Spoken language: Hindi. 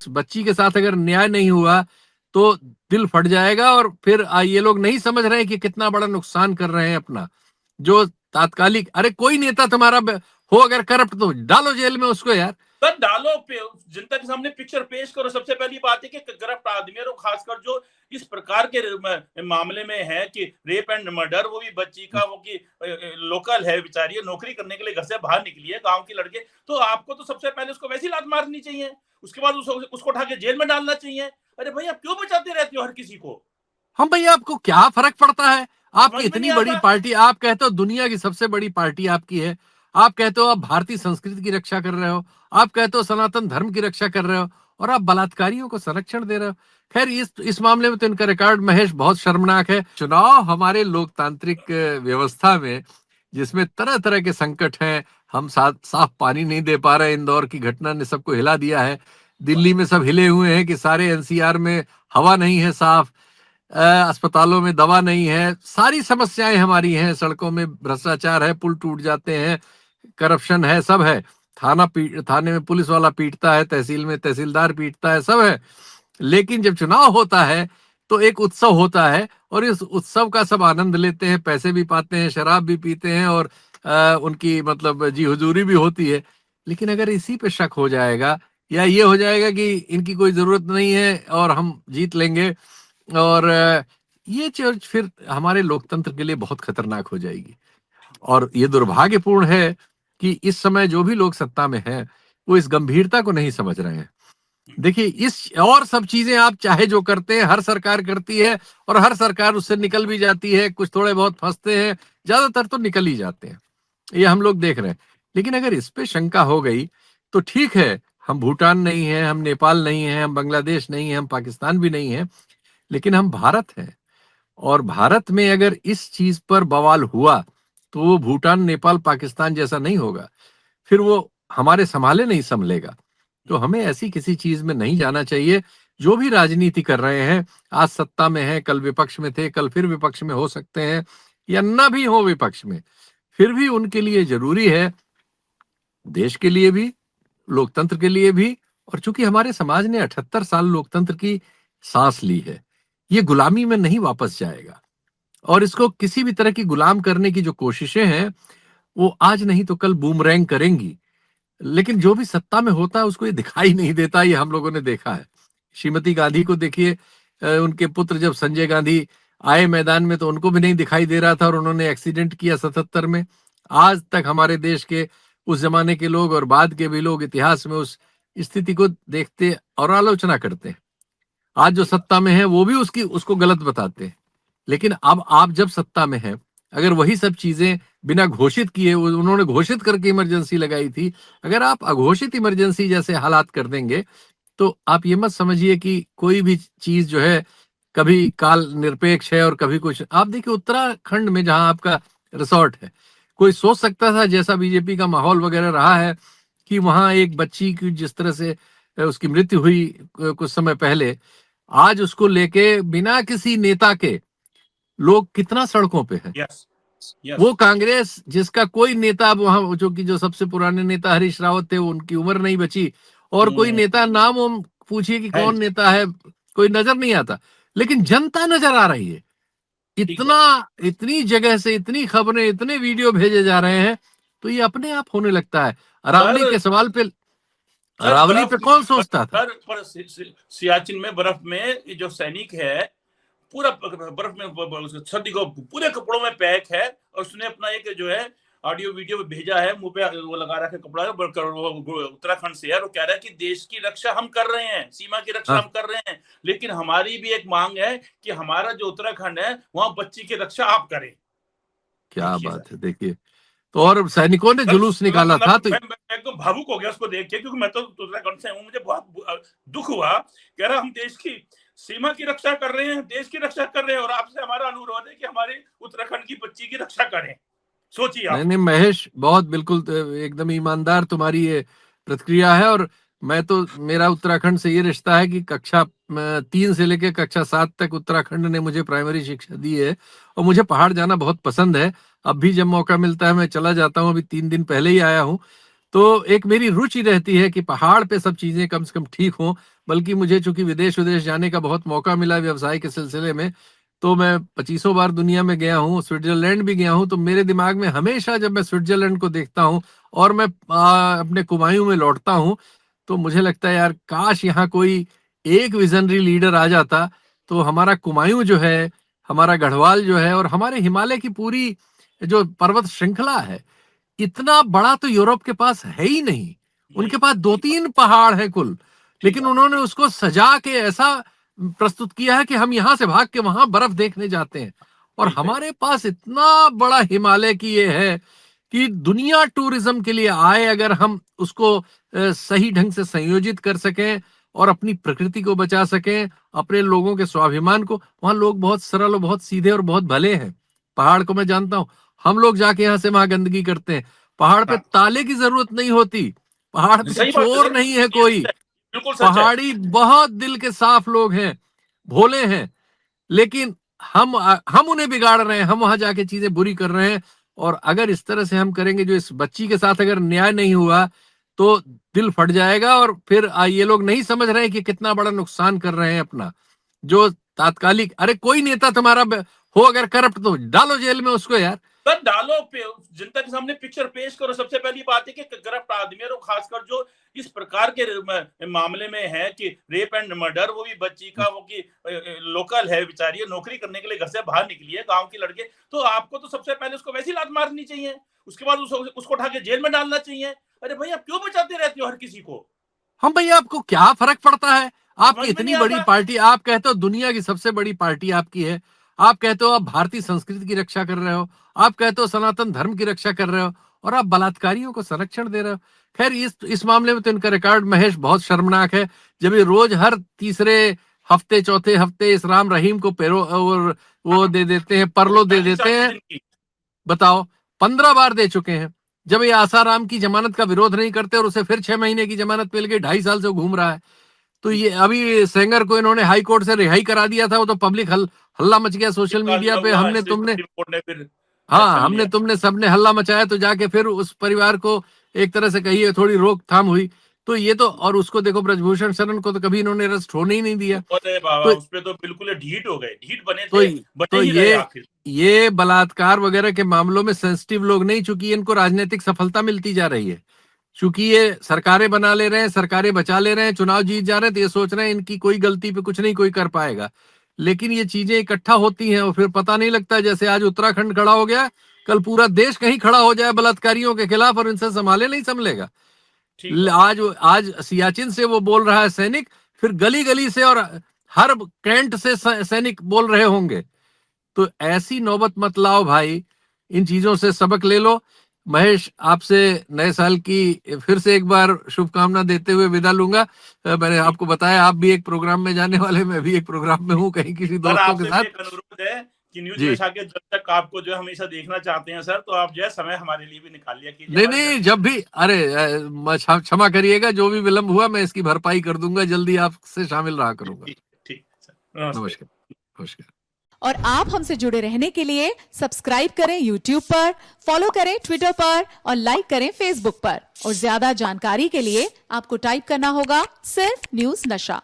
उस बच्ची के साथ अगर न्याय नहीं हुआ तो दिल फट जाएगा, और फिर ये लोग नहीं समझ रहे हैं कि कितना बड़ा नुकसान कर रहे हैं अपना। जो तात्कालिक, अरे कोई नेता तुम्हारा हो अगर करप्ट तो डालो जेल में उसको यार। सर डालो, जनता के सामने पिक्चर पेश करो। सबसे पहली बात है कि करप्ट आदमी और खासकर जो इस प्रकार के मामले में है कि रेप एंड मर्डर, वो भी बच्ची का, वो की लोकल है बेचारी, नौकरी करने के लिए घर से बाहर निकली है, गांव की लड़के, तो आपको तो सबसे पहले उसको वैसी लात मारनी चाहिए, उसके बाद उसको उठा के जेल में डालना चाहिए। अरे भाई आप क्यों बचाते रहते हो हर किसी को? हम भैया आपको क्या फर्क पड़ता है? आपकी समझ में नहीं इतनी बड़ी आता। पार्टी, आप कहते हो दुनिया की सबसे बड़ी पार्टी आपकी है, आप कहते हो आप भारतीय संस्कृति की रक्षा कर रहे हो, आप कहते हो सनातन धर्म की रक्षा कर रहे हो, और आप बलात्कारियों को संरक्षण दे रहे हो। खैर इस मामले में तो इनका रिकॉर्ड महेश बहुत शर्मनाक है। चुनाव हमारे लोकतांत्रिक व्यवस्था में, जिसमें तरह तरह के संकट हैं, हम साफ पानी नहीं दे पा रहे, इंदौर की घटना ने सबको हिला दिया है, दिल्ली में सब हिले हुए हैं कि सारे एनसीआर में हवा नहीं है साफ, अस्पतालों में दवा नहीं है, सारी समस्याएं हमारी हैं, सड़कों में भ्रष्टाचार है, पुल टूट जाते हैं, करप्शन है, सब है, थाने में पुलिस वाला पीटता है, तहसील में तहसीलदार पीटता है, सब है। लेकिन जब चुनाव होता है तो एक उत्सव होता है, और इस उत्सव का सब आनंद लेते हैं, पैसे भी पाते हैं, शराब भी पीते हैं, और उनकी मतलब जी हुजूरी भी होती है। लेकिन अगर इसी पे शक हो जाएगा, या ये हो जाएगा कि इनकी कोई जरूरत नहीं है और हम जीत लेंगे, और ये चीज फिर हमारे लोकतंत्र के लिए बहुत खतरनाक हो जाएगी। और ये दुर्भाग्यपूर्ण है कि इस समय जो भी लोग सत्ता में हैं वो इस गंभीरता को नहीं समझ रहे हैं। देखिए, इस और सब चीजें आप चाहे जो करते हैं, हर सरकार करती है, और हर सरकार उससे निकल भी जाती है, कुछ थोड़े बहुत फंसते हैं, ज्यादातर तो निकल ही जाते हैं, ये हम लोग देख रहे हैं। लेकिन अगर इस पे शंका हो गई तो ठीक है, हम भूटान नहीं है, हम नेपाल नहीं है, हम बांग्लादेश नहीं है, हम पाकिस्तान भी नहीं है, लेकिन हम भारत हैं। और भारत में अगर इस चीज पर बवाल हुआ तो वो भूटान, नेपाल, पाकिस्तान जैसा नहीं होगा, फिर वो हमारे संभाले नहीं संभलेगा। तो हमें ऐसी किसी चीज में नहीं जाना चाहिए। जो भी राजनीति कर रहे हैं, आज सत्ता में है, कल विपक्ष में थे, कल फिर विपक्ष में हो सकते हैं, या ना भी हो विपक्ष में, फिर भी उनके लिए जरूरी है, देश के लिए भी, लोकतंत्र के लिए भी। और चूंकि हमारे समाज ने 78 साल लोकतंत्र की सांस ली है, ये गुलामी में नहीं वापस जाएगा, और इसको किसी भी तरह की गुलाम करने की जो कोशिशें हैं वो आज नहीं तो कल बूमरैंग करेंगी। लेकिन जो भी सत्ता में होता है उसको ये दिखाई नहीं देता, ये हम लोगों ने देखा है। श्रीमती गांधी को देखिए, उनके पुत्र जब संजय गांधी आए मैदान में तो उनको भी नहीं दिखाई दे रहा था, और उन्होंने एक्सीडेंट किया 77 में। आज तक हमारे देश के उस जमाने के लोग और बाद के भी लोग इतिहास में उस स्थिति को देखते और आलोचना करते हैं। आज जो सत्ता में है वो भी उसको गलत बताते हैं। लेकिन अब आप जब सत्ता में हैं, अगर वही सब चीजें बिना घोषित किए, उन्होंने घोषित करके इमरजेंसी लगाई थी, अगर आप अघोषित इमरजेंसी जैसे हालात कर देंगे तो आप ये मत समझिए कि कोई भी चीज जो है कभी काल निरपेक्ष है और कभी कुछ। आप देखिए उत्तराखंड में जहां आपका रिसोर्ट है, कोई सोच सकता था, जैसा बीजेपी का माहौल वगैरह रहा है, कि वहां एक बच्ची की जिस तरह से उसकी मृत्यु हुई कुछ समय पहले, आज उसको लेके बिना किसी नेता के लोग कितना सड़कों पे हैं। Yes yes. वो कांग्रेस जिसका कोई नेता अब वहां, जो सबसे पुराने नेता हरीश रावत थे, उनकी उम्र नहीं बची, और कोई नेता नाम हम पूछिए कि है कौन नेता है, कोई नजर नहीं आता। लेकिन जनता नजर आ रही है, ठीक है इतनी जगह से इतनी खबरें, इतने वीडियो भेजे जा रहे हैं, तो ये अपने आप होने लगता है। अरावली सर। के सवाल पे, सर अरावली बर्फ पे कौन सोचता था? सर पर सियाचिन में बर्फ में ये जो सैनिक है, पूरा बर्फ में सर्दी को पूरे कपड़ों में पैक है, और उसने अपना एक जो है ऑडियो वीडियो भेजा है, मुंह पे वो लगा रखा है कपड़ा, उत्तराखंड से है, वो कह रहा है कि देश की रक्षा हम कर रहे हैं, सीमा की रक्षा हाँ, हम कर रहे हैं, लेकिन हमारी भी एक मांग है कि हमारा जो उत्तराखंड है वहां बच्ची की रक्षा आप करें। क्या देखिए बात सर। है, देखिए। तो और सैनिकों ने सर जुलूस निकाला था तो मैं एकदम भावुक हो गया उसको देख के, क्योंकि मैं तो उत्तराखंड से हूँ, मुझे बहुत दुख हुआ। कह रहा हम देश की सीमा की रक्षा कर रहे हैं, देश की रक्षा कर रहे हैं, और आपसे हमारा अनुरोध है कि हमारे उत्तराखंड की बच्ची की रक्षा करें। सोचिए नहीं आप। नहीं महेश, बहुत बिल्कुल एकदम ईमानदार तुम्हारी ये प्रतिक्रिया है। और मैं तो, मेरा उत्तराखंड से ये रिश्ता है कि कक्षा 3 से लेकर कक्षा 7 तक उत्तराखंड ने मुझे प्राइमरी शिक्षा दी है, और मुझे पहाड़ जाना बहुत पसंद है। अब भी जब मौका मिलता है मैं चला जाता हूँ, अभी 3 दिन पहले ही आया हूँ। तो एक मेरी रुचि रहती है कि पहाड़ पे सब चीजें कम से कम ठीक हों, बल्कि मुझे चूंकि विदेश विदेश जाने का बहुत मौका मिला व्यवसाय के सिलसिले में, तो मैं 25 बार दुनिया में गया हूँ, स्विट्जरलैंड भी गया हूँ। तो मेरे दिमाग में हमेशा जब मैं स्विट्जरलैंड को देखता हूँ और मैं अपने कुमायूं में लौटता हूँ, तो मुझे लगता है यार काश यहाँ कोई एक विजनरी लीडर आ जाता, तो हमारा कुमायूं जो है, हमारा गढ़वाल जो है, और हमारे हिमालय की पूरी जो पर्वत श्रृंखला है, इतना बड़ा तो यूरोप के पास है ही नहीं। उनके नहीं, पास दो ठीक बात, तीन पहाड़ है कुल, ठीक लेकिन बात। उन्होंने उसको सजा के ऐसा प्रस्तुत किया है कि हम यहां से भाग के वहां बर्फ देखने जाते हैं। और ठीक है। हमारे पास इतना बड़ा हिमालय की ये है कि दुनिया टूरिज्म के लिए आए, अगर हम उसको सही ढंग से संयोजित कर सकें और अपनी प्रकृति को बचा सकें, अपने लोगों के स्वाभिमान को। वहां लोग बहुत सरल और बहुत सीधे और बहुत भले हैं। पहाड़ को मैं जानता हूं, हम लोग जाके यहां से वहां गंदगी करते हैं। पहाड़ पे हाँ, ताले की जरूरत नहीं होती, पहाड़ पे सही बात है चोर सर, नहीं है ये कोई। सच है, बिल्कुल सच है। पहाड़ी बहुत दिल के साफ लोग हैं, भोले हैं। लेकिन हम उन्हें बिगाड़ रहे हैं, हम वहां जाके चीजें बुरी कर रहे हैं। और अगर इस तरह से हम करेंगे, जो इस बच्ची के साथ अगर न्याय नहीं हुआ, तो दिल फट जाएगा। और फिर ये लोग नहीं समझ रहे हैं कि कितना बड़ा नुकसान कर रहे हैं अपना। जो तात्कालिक, अरे कोई नेता तुम्हारा हो अगर करप्ट, तो डालो जेल में उसको यार। सर डालो, जनता के सामने पिक्चर पेश करो। सबसे पहली बात है कि करप्ट आदमी है, और खासकर जो इस प्रकार के मामले में है कि रेप एंड मर्डर, वो भी बच्ची का, वो की लोकल है बेचारी, नौकरी करने के लिए घर से बाहर निकली है, गांव की लड़के। तो आपको तो सबसे पहले उसको वैसी लात मारनी चाहिए, उसके बाद उसको उठा के जेल में डालना चाहिए। अरे भाई, आप क्यों बचाते रहते हो हर किसी को? हम भैया, आपको क्या फर्क पड़ता है? आपकी समझ में नहीं इतनी बड़ी आता। पार्टी, आप कहते हो दुनिया की सबसे बड़ी पार्टी आपकी है, आप कहते हो आप भारतीय संस्कृति की रक्षा कर रहे हो, आप कहते हो सनातन धर्म की रक्षा कर रहे हो, और आप बलात्कारियों को संरक्षण दे रहे हो। खैर, इस मामले में तो इनका रिकॉर्ड महेश बहुत शर्मनाक है। जब ये रोज हर तीसरे हफ्ते, चौथे हफ्ते इस राम रहीम को पेरो और वो हाँ, दे देते हैं, परलो दे देते 40 हैं। दिन की। बताओ, 15 बार दे चुके हैं। जब ये आसाराम की जमानत का विरोध नहीं करते और उसे फिर 6 महीने की जमानत मिल गई, 2.5 साल से वो घूम रहा है। तो ठीक ये है, अभी सेंगर को इन्होंने हाई कोर्ट से रिहाई करा दिया था, वो तो पब्लिक हल्ला मच गया सोशल मीडिया निकालिया पे। हुआ हमने इससे तुमने, सुप्रीम कोर्ट ने फिर हाँ, एक्शन हमने लिया। तुमने सबने हल्ला मचाया, तो जाके फिर उस परिवार को एक तरह से कहिए थोड़ी रोकथाम हुई। तो ये तो, और उसको देखो, ब्रजभूषण शरण को तो कभी इन्होंने अरेस्ट होने ही नहीं दिया। अरे बाबा, तो उस पे तो बिल्कुल ढीठ हो गए, ढीठ बने तो थे, बने तो ही रहे आखिर। ये बलात्कार वगैरह के मामलों में सेंसिटिव लोग नहीं, चूंकि इनको राजनीतिक सफलता मिलती जा रही है, चूंकि ये सरकारें बना ले रहे हैं, सरकारें बचा ले रहे हैं, चुनाव जीत जा रहे हैं, तो ये सोच रहे हैं इनकी कोई गलती पे कुछ नहीं कोई कर पाएगा। लेकिन ये चीजें इकट्ठा होती हैं और फिर पता नहीं लगता। जैसे आज उत्तराखंड खड़ा हो गया, कल पूरा देश कहीं खड़ा हो जाए बलात्कारियों के खिलाफ और इनसे संभाले नहीं संभलेगा। ठीक बात है। आज आज सियाचिन से वो बोल रहा है सैनिक, फिर गली गली से और हर कैंट से सैनिक बोल रहे होंगे। तो ऐसी नौबत मत लाओ भाई, इन चीजों से सबक ले लो। महेश, आपसे नए साल की फिर से एक बार शुभकामना देते हुए विदा लूंगा। मैंने ठीक। आपको बताया आप भी एक प्रोग्राम में जाने वाले, मैं भी एक प्रोग्राम में हूँ कहीं किसी सर दोस्तों के आपसे भी साथ। एक अनुरोध है कि न्यूज जी, वैशा के जब तक आपको जो है हमेशा देखना चाहते हैं सर, तो आप जो है समय हमारे लिए भी निकाल लिया कीजिए, नहीं हमारे घर नहीं, पे। जब भी, अरे क्षमा करिएगा, जो भी विलंब हुआ मैं इसकी भरपाई कर दूंगा, जल्दी आपसे शामिल रहा करूंगा। ठीक ठीक है सर, नमस्ते। नमस्कार। नमस्कार। और आप हमसे जुड़े रहने के लिए सब्सक्राइब करें YouTube पर, फॉलो करें Twitter पर और लाइक करें Facebook पर। और ज्यादा जानकारी के लिए आपको टाइप करना होगा सिर्फ न्यूज नशा।